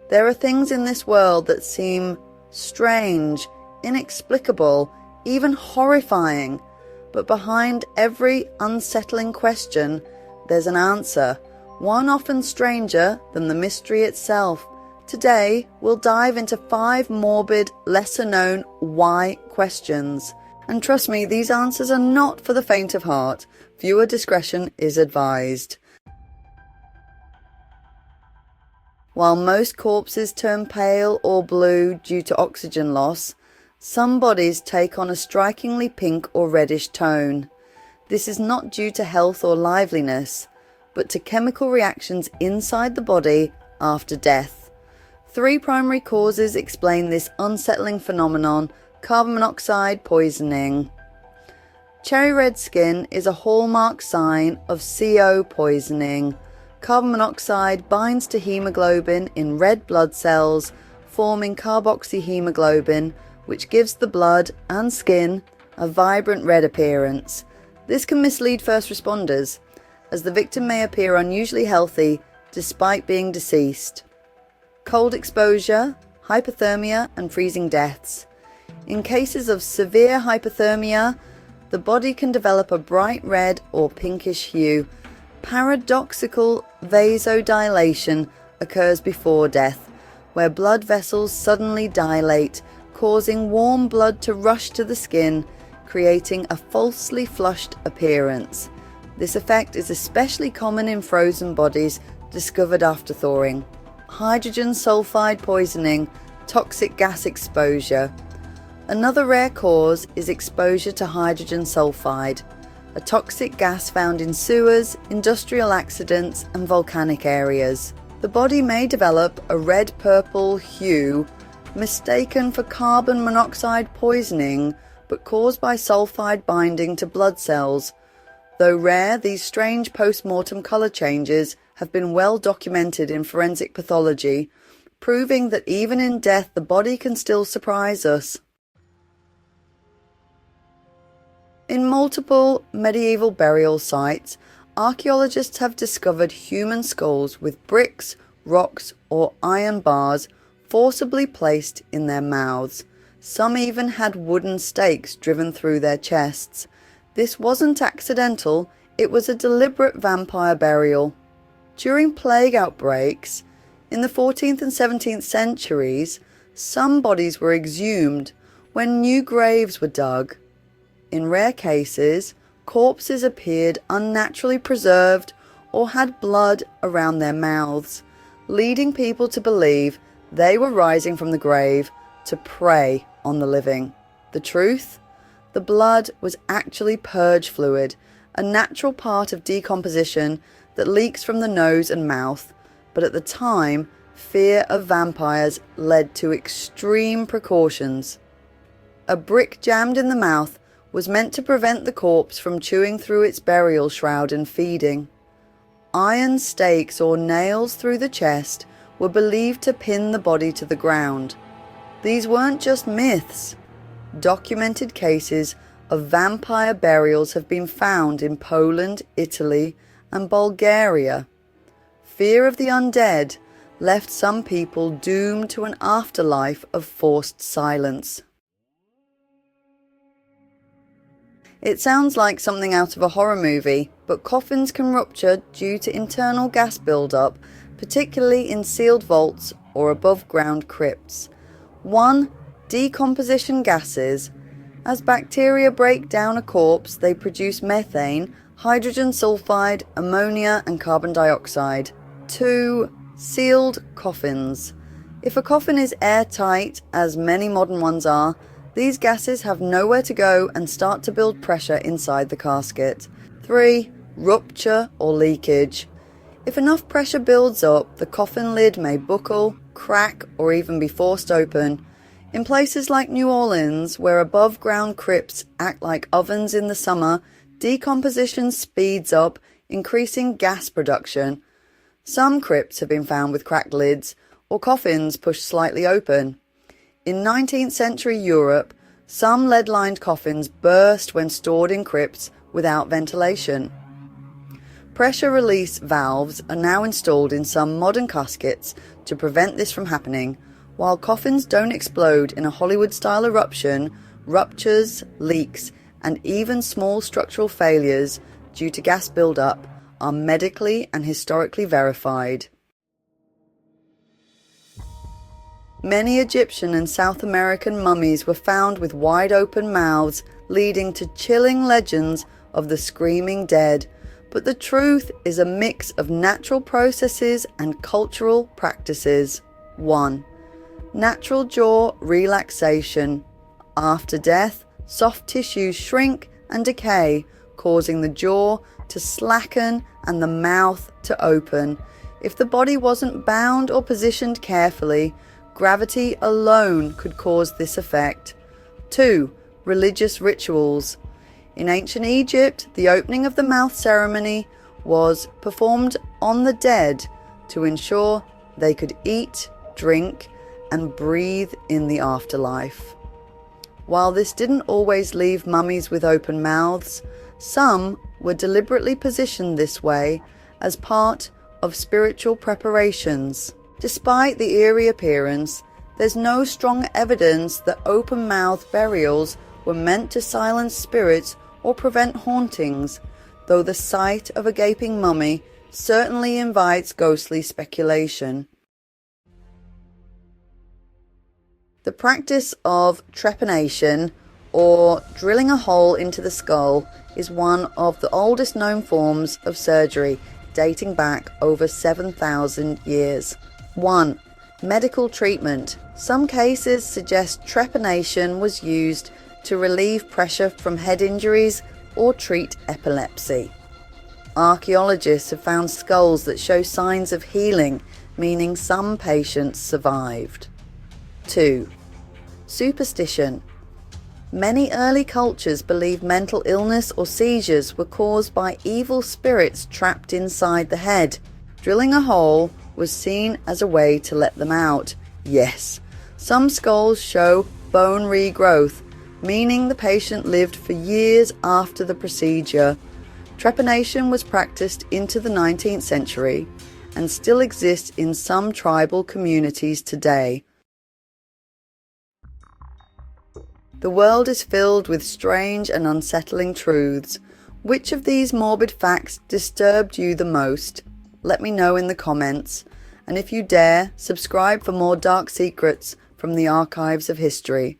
There are things in this world that seem strange, inexplicable, even horrifying. But behind every unsettling question, there's an answer, one often stranger than the mystery itself. Today, we'll dive into 5 morbid, lesser-known why questions. And trust me, these answers are not for the faint of heart. Viewer discretion is advised. While most corpses turn pale or blue due to oxygen loss, some bodies take on a strikingly pink or reddish tone. This is not due to health or liveliness, but to chemical reactions inside the body after death. 3 primary causes explain this unsettling phenomenon: carbon monoxide poisoning. Cherry red skin is a hallmark sign of CO poisoning. Carbon monoxide binds to hemoglobin in red blood cells, forming carboxyhemoglobin, which gives the blood and skin a vibrant red appearance. This can mislead first responders, as the victim may appear unusually healthy despite being deceased. Cold exposure, hypothermia, and freezing deaths. In cases of severe hypothermia, the body can develop a bright red or pinkish hue. Paradoxical vasodilation occurs before death, where blood vessels suddenly dilate, causing warm blood to rush to the skin, creating a falsely flushed appearance. This effect is especially common in frozen bodies discovered after thawing. Hydrogen sulfide poisoning, toxic gas exposure. Another rare cause is exposure to hydrogen sulfide, a toxic gas found in sewers, industrial accidents, and volcanic areas. The body may develop a red-purple hue, mistaken for carbon monoxide poisoning, but caused by sulfide binding to blood cells. Though rare, these strange post-mortem colour changes have been well documented in forensic pathology, proving that even in death the body can still surprise us. In multiple medieval burial sites, archaeologists have discovered human skulls with bricks, rocks, or iron bars forcibly placed in their mouths. Some even had wooden stakes driven through their chests. This wasn't accidental, it was a deliberate vampire burial. During plague outbreaks, in the 14th and 17th centuries, some bodies were exhumed when new graves were dug. In rare cases, corpses appeared unnaturally preserved or had blood around their mouths, leading people to believe they were rising from the grave to prey on the living. The truth? The blood was actually purge fluid, a natural part of decomposition that leaks from the nose and mouth, but at the time, fear of vampires led to extreme precautions. A brick jammed in the mouth was meant to prevent the corpse from chewing through its burial shroud and feeding. Iron stakes or nails through the chest were believed to pin the body to the ground. These weren't just myths. Documented cases of vampire burials have been found in Poland, Italy, and Bulgaria. Fear of the undead left some people doomed to an afterlife of forced silence. It sounds like something out of a horror movie, but coffins can rupture due to internal gas buildup, particularly in sealed vaults or above-ground crypts. 1. Decomposition gases. As bacteria break down a corpse, they produce methane, hydrogen sulfide, ammonia, and carbon dioxide. 2. Sealed coffins. If a coffin is airtight, as many modern ones are, these gases have nowhere to go and start to build pressure inside the casket. 3. Rupture or leakage. If enough pressure builds up, the coffin lid may buckle, crack, or even be forced open. In places like New Orleans, where above-ground crypts act like ovens in the summer, decomposition speeds up, increasing gas production. Some crypts have been found with cracked lids, or coffins pushed slightly open. In 19th century Europe, some lead-lined coffins burst when stored in crypts without ventilation. Pressure release valves are now installed in some modern caskets to prevent this from happening. While coffins don't explode in a Hollywood-style eruption, ruptures, leaks, and even small structural failures due to gas buildup are medically and historically verified. Many Egyptian and South American mummies were found with wide open mouths, leading to chilling legends of the screaming dead, but the truth is a mix of natural processes and cultural practices. 1. Natural jaw relaxation. After death, soft tissues shrink and decay, causing the jaw to slacken and the mouth to open. If the body wasn't bound or positioned carefully, gravity alone could cause this effect. 2. Religious rituals. In ancient Egypt, the opening of the mouth ceremony was performed on the dead to ensure they could eat, drink, and breathe in the afterlife. While this didn't always leave mummies with open mouths, some were deliberately positioned this way as part of spiritual preparations. Despite the eerie appearance, there's no strong evidence that open mouth burials were meant to silence spirits or prevent hauntings, though the sight of a gaping mummy certainly invites ghostly speculation. The practice of trepanation, or drilling a hole into the skull, is one of the oldest known forms of surgery, dating back over 7,000 years. 1. Medical treatment. Some cases suggest trepanation was used to relieve pressure from head injuries or treat epilepsy. Archaeologists have found skulls that show signs of healing, meaning some patients survived. 2. Superstition. Many early cultures believed mental illness or seizures were caused by evil spirits trapped inside the head. Drilling a hole was seen as a way to let them out. Yes, some skulls show bone regrowth, meaning the patient lived for years after the procedure. Trepanation was practiced into the 19th century and still exists in some tribal communities today. The world is filled with strange and unsettling truths. Which of these morbid facts disturbed you the most? Let me know in the comments. And if you dare, subscribe for more dark secrets from the archives of history.